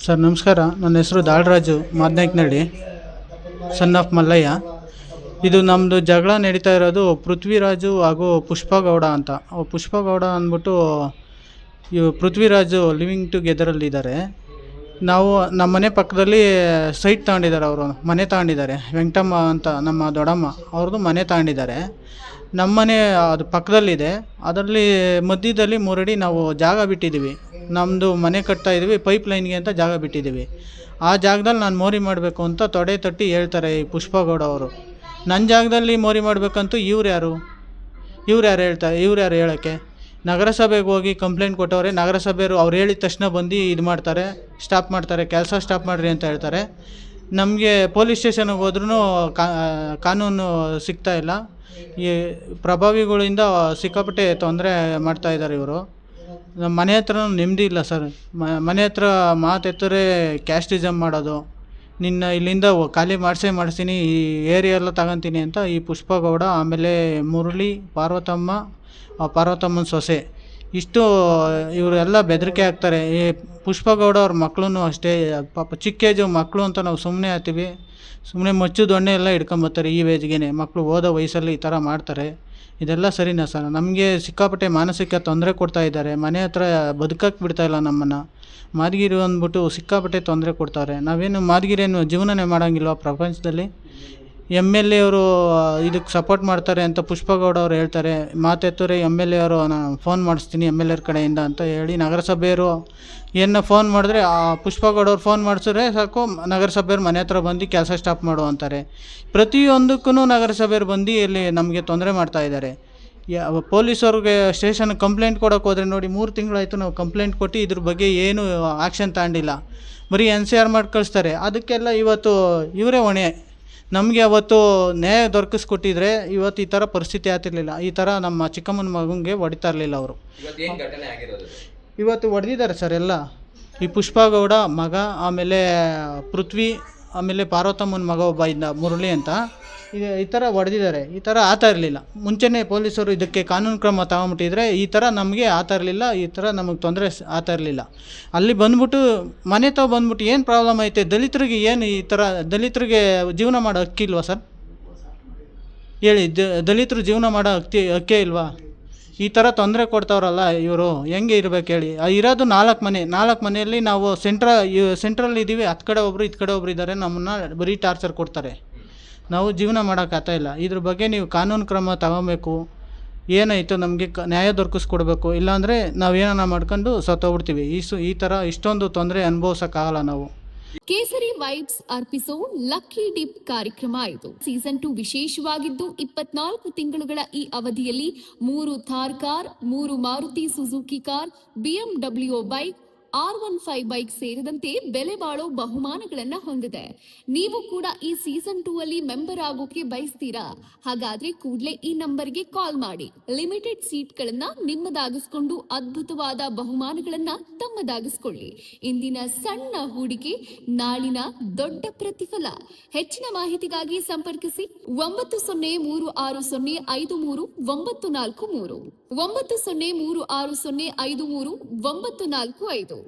Sir ನಮಸ್ಕಾರ. ನನ್ನ ಹೆಸರು ದಾಳರಾಜು ಮಾದನಾಯಕನಹಳ್ಳಿ, ಸನ್ ಆಫ್ ಮಲ್ಲಯ್ಯ. ಇದು ನಮ್ಮದು ಜಗಳ ನಡೀತಾ ಇರೋದು ಪೃಥ್ವಿರಾಜು ಹಾಗೂ ಪುಷ್ಪಗೌಡ ಅಂತ. ಪುಷ್ಪಗೌಡ ಅಂದ್ಬಿಟ್ಟು ಪೃಥ್ವಿರಾಜು ಲಿವಿಂಗ್ ಟುಗೆದರಲ್ಲಿದ್ದಾರೆ. ನಾವು ನಮ್ಮ ಮನೆ ಪಕ್ಕದಲ್ಲಿ ಸೈಟ್ ತಗೊಂಡಿದ್ದಾರೆ, ಅವರು ಮನೆ ತಗೊಂಡಿದ್ದಾರೆ. ವೆಂಕಟಮ್ಮ ಅಂತ ನಮ್ಮ ದೊಡ್ಡಮ್ಮ ಅವ್ರದ್ದು ಮನೆ ತಗೊಂಡಿದ್ದಾರೆ. ನಮ್ಮ ಮನೆ ಅದು ಪಕ್ಕದಲ್ಲಿದೆ. ಅದರಲ್ಲಿ ಮಧ್ಯದಲ್ಲಿ 3 ಅಡಿ ನಾವು ಜಾಗ ಬಿಟ್ಟಿದ್ದೀವಿ. ನಮ್ಮದು ಮನೆ ಕಟ್ತಾಯಿದ್ದೀವಿ, ಪೈಪ್ ಲೈನ್ಗೆ ಅಂತ ಜಾಗ ಬಿಟ್ಟಿದ್ದೀವಿ. ಆ ಜಾಗದಲ್ಲಿ ನಾನು ಮೋರಿ ಮಾಡಬೇಕು ಅಂತ ತೊಡೆ ತಟ್ಟಿ ಹೇಳ್ತಾರೆ ಈ ಪುಷ್ಪಗೌಡ ಅವರು. ನನ್ನ ಜಾಗದಲ್ಲಿ ಮೋರಿ ಮಾಡಬೇಕಂತೂ ಇವ್ರು ಯಾರು ಹೇಳ್ತಾರೆ? ಇವ್ರು ಯಾರು ಹೇಳೋಕ್ಕೆ? ನಗರಸಭೆಗೆ ಹೋಗಿ ಕಂಪ್ಲೇಂಟ್ ಕೊಟ್ಟವ್ರೆ. ನಗರಸಭೆಯವರು ಅವ್ರು ಹೇಳಿದ ತಕ್ಷಣ ಬಂದು ಇದು ಮಾಡ್ತಾರೆ, ಸ್ಟಾಪ್ ಮಾಡ್ತಾರೆ, ಕೆಲಸ ಸ್ಟಾಪ್ ಮಾಡಿರಿ ಅಂತ ಹೇಳ್ತಾರೆ. ನಮಗೆ ಪೊಲೀಸ್ ಸ್ಟೇಷನ್ಗೆ ಹೋದ್ರೂ ಕಾನೂನು ಸಿಗ್ತಾಯಿಲ್ಲ. ಈ ಪ್ರಭಾವಿಗಳಿಂದ ಸಿಕ್ಕಾಪಟ್ಟೆ ತೊಂದರೆ ಮಾಡ್ತಾಯಿದ್ದಾರೆ ಇವರು. ನಮ್ಮ ಮನೆ ಹತ್ರ ನೆಮ್ಮದಿ ಇಲ್ಲ ಸರ್. ಮನೆ ಹತ್ರ ಮಾತೆತ್ತರೆ ಕ್ಯಾಸ್ಟಿಸಮ್ ಮಾಡೋದು, ನಿನ್ನ ಇಲ್ಲಿಂದ ಖಾಲಿ ಮಾಡಿಸ್ತೀನಿ, ಈ ಏರಿಯಾ ಎಲ್ಲ ತಗೊತೀನಿ ಅಂತ ಈ ಪುಷ್ಪಗೌಡ, ಆಮೇಲೆ ಮುರಳಿ, ಪಾರ್ವತಮ್ಮನ ಸೊಸೆ, ಇಷ್ಟು ಇವರೆಲ್ಲ ಬೆದರಿಕೆ ಹಾಕ್ತಾರೆ. ಈ ಪುಷ್ಪಗೌಡ ಅವ್ರ ಮಕ್ಕಳೂ ಅಷ್ಟೇ, ಪಾಪ ಚಿಕ್ಕ ಏಜು ಮಕ್ಕಳು ಅಂತ ನಾವು ಸುಮ್ಮನೆ ಆಗ್ತೀವಿ. ಸುಮ್ಮನೆ ಮಚ್ಚು ದೊಣ್ಣೆ ಎಲ್ಲ ಹಿಡ್ಕೊಂಬರ್ತಾರೆ. ಈ ವೇಜ್ಗೆ ಮಕ್ಕಳು ಓದೋ ವಯಸ್ಸಲ್ಲಿ ಈ ಥರ ಮಾಡ್ತಾರೆ. ಇದೆಲ್ಲ ಸರಿನಾ ಸರ್? ನಮಗೆ ಸಿಕ್ಕಾಪಟ್ಟೆ ಮಾನಸಿಕ ತೊಂದರೆ ಕೊಡ್ತಾ ಇದ್ದಾರೆ. ಮನೆ ಹತ್ರ ಬದುಕಕ್ಕೆ ಬಿಡ್ತಾಯಿಲ್ಲ ನಮ್ಮನ್ನು. ಮಾದಗಿರಿ ಅಂದ್ಬಿಟ್ಟು ಸಿಕ್ಕಾಪಟ್ಟೆ ತೊಂದರೆ ಕೊಡ್ತಾರೆ. ನಾವೇನು ಮಾದಗಿರಿಯನ್ನು ಜೀವನನೇ ಮಾಡೋಂಗಿಲ್ವ ಪ್ರಪಂಚದಲ್ಲಿ? MLA ಅವರು ಇದಕ್ಕೆ ಸಪೋರ್ಟ್ ಮಾಡ್ತಾರೆ ಅಂತ ಪುಷ್ಪಗೌಡ ಅವ್ರು ಹೇಳ್ತಾರೆ. ಮಾತೆತ್ತರೆ MLA ಅವರು ನಾನು ಫೋನ್ ಮಾಡಿಸ್ತೀನಿ MLA ಕಡೆಯಿಂದ ಅಂತ ಹೇಳಿ, ನಗರಸಭೆಯವರು ಏನು ಫೋನ್ ಮಾಡಿದ್ರೆ ಆ ಪುಷ್ಪಗೌಡ ಅವ್ರು ಫೋನ್ ಮಾಡಿಸಿದ್ರೆ ಸಾಕು, ನಗರಸಭೆಯವ್ರು ಮನೆ ಹತ್ರ ಬಂದು ಕೆಲಸ ಸ್ಟಾಪ್ ಮಾಡು ಅಂತಾರೆ. ಪ್ರತಿಯೊಂದಕ್ಕೂ ನಗರಸಭೆಯವ್ರು ಬಂದು ಇಲ್ಲಿ ನಮಗೆ ತೊಂದರೆ ಮಾಡ್ತಾಯಿದ್ದಾರೆ. ಪೊಲೀಸವ್ರಿಗೆ ಸ್ಟೇಷನ್ಗೆ ಕಂಪ್ಲೇಂಟ್ ಕೊಡೋಕೆ ಹೋದರೆ ನೋಡಿ, 3 ತಿಂಗಳಾಯಿತು ನಾವು ಕಂಪ್ಲೇಂಟ್ ಕೊಟ್ಟು ಇದ್ರ ಬಗ್ಗೆ ಏನು ಆ್ಯಕ್ಷನ್ ತಗೊಂಡಿಲ್ಲ. ಬರೀ NCR ಮಾಡಿ ಕಳಿಸ್ತಾರೆ. ಅದಕ್ಕೆಲ್ಲ ಇವತ್ತು ಇವರೇ ಹೊಣೆ. ನಮಗೆ ಅವತ್ತು ನ್ಯಾಯ ದೊರಕಿಸ್ಕೊಟ್ಟಿದ್ರೆ ಇವತ್ತು ಈ ಥರ ಪರಿಸ್ಥಿತಿ ಆಗ್ತಿರ್ಲಿಲ್ಲ. ಈ ಥರ ನಮ್ಮ ಚಿಕ್ಕಮ್ಮನ ಮಗನಿಗೆ ಹೊಡಿತಾ ಇರಲಿಲ್ಲ ಅವರು. ಇವತ್ತು ಹೊಡೆದಿದ್ದಾರೆ ಸರ್ ಎಲ್ಲ. ಈ ಪುಷ್ಪಗೌಡ ಮಗ, ಆಮೇಲೆ ಪೃಥ್ವಿ, ಆಮೇಲೆ ಪಾರ್ವತಮ್ಮನ ಮಗ ಒಬ್ಬ ಇದ್ದ ಮುರಳಿ ಅಂತ, ಈ ಥರ ಹೊಡೆದಿದ್ದಾರೆ. ಈ ಥರ ಆಗ್ತಾ ಇರಲಿಲ್ಲ. ಮುಂಚೆನೇ ಪೊಲೀಸರು ಇದಕ್ಕೆ ಕಾನೂನು ಕ್ರಮ ತಗೊಂಬಿಟ್ಟಿದ್ರೆ ಈ ಥರ ನಮಗೆ ಆಗ್ತಾ ಇರಲಿಲ್ಲ, ಈ ಥರ ನಮಗೆ ತೊಂದರೆ ಆಗ್ತಾ ಇರಲಿಲ್ಲ. ಅಲ್ಲಿ ಬಂದ್ಬಿಟ್ಟು ಮನೆ ತಾವು ಬಂದ್ಬಿಟ್ಟು ಏನು ಪ್ರಾಬ್ಲಮ್ ಐತೆ, ದಲಿತರಿಗೆ ಏನು ಈ ಥರ, ದಲಿತರಿಗೆ ಜೀವನ ಮಾಡೋ ಹಕ್ಕಿಲ್ವಾ ಸರ್? ಹೇಳಿ, ದಲಿತರು ಜೀವನ ಮಾಡೋ ಹಕ್ಕೇ ಇಲ್ವಾ? ಈ ಥರ ತೊಂದರೆ ಕೊಡ್ತಾವ್ರಲ್ಲ ಇವರು, ಹೆಂಗೆ ಇರ್ಬೇಕು ಹೇಳಿ? ಇರೋದು 4 ಮನೆಯಲ್ಲಿ ನಾವು ಸೆಂಟ್ರಲ್ಲಿ ಇದ್ದೀವಿ. ಹತ್ತು ಕಡೆ ಒಬ್ಬರು, ಇತ್ತು ಕಡೆ ಒಬ್ರು ಇದ್ದಾರೆ. ನಮ್ಮನ್ನು ಬರೀ ಟಾರ್ಚರ್ ಕೊಡ್ತಾರೆ. ನಾವು ಜೀವನ ಮಾಡೋಕ್ಕಾಗ್ತಾಯಿಲ್ಲ. ಇದ್ರ ಬಗ್ಗೆ ನೀವು ಕಾನೂನು ಕ್ರಮ ತಗೊಬೇಕು. ಏನಾಯಿತು ನಮಗೆ ನ್ಯಾಯ ದೊರಕಿಸ್ಕೊಡ್ಬೇಕು. ಇಲ್ಲಾಂದರೆ ನಾವು ಏನಾನ ಮಾಡ್ಕೊಂಡು ಸತ್ತೋಗ್ಬಿಡ್ತೀವಿ. ಈ ಥರ ಇಷ್ಟೊಂದು ತೊಂದರೆ ಅನುಭವಿಸೋಕ್ಕಾಗಲ್ಲ ನಾವು. ಕೇಸರಿ ವೈಬ್ಸ್ ಅರ್ಪಿಸೋ ಲಕ್ಕಿ ಡಿಪ್ ಕಾರ್ಯಕ್ರಮ ಇದು. ಸೀಸನ್ 2 ವಿಶೇಷವಾಗಿದ್ದು 24 ತಿಂಗಳುಗಳ ಈ ಅವಧಿಯಲ್ಲಿ 3 Thar car, 3 Maruti Suzuki car, BMW bike, R15 bike ಸೇರಿದಂತೆ ಬೆಲೆ ಬಾಳೋ ಬಹುಮಾನಗಳನ್ನ ಹೊಂದಿದೆ. ನೀವು ಕೂಡ ಈ ಸೀಸನ್ 2 ಅಲ್ಲಿ ಮೆಂಬರ್ ಆಗೋಕೆ ಬಯಸ್ತೀರಾ? ಹಾಗಾದ್ರೆ ಕೂಡಲೇ ಈ ನಂಬರ್ಗೆ ಕಾಲ್ ಮಾಡಿ. ಲಿಮಿಟೆಡ್ ಸೀಟ್ಗಳನ್ನ ನಿಮ್ಮದಾಗಿಸ್ಕೊಂಡು ಅದ್ಭುತವಾದ ಬಹುಮಾನಗಳನ್ನ ತಮ್ಮದಾಗಿಸ್ಕೊಳ್ಳಿ. ಇಂದಿನ ಸಣ್ಣ ಹೂಡಿಕೆ ನಾಳಿನ ದೊಡ್ಡ ಪ್ರತಿಫಲ. ಹೆಚ್ಚಿನ ಮಾಹಿತಿಗಾಗಿ ಸಂಪರ್ಕಿಸಿ 9036053943 9036053945.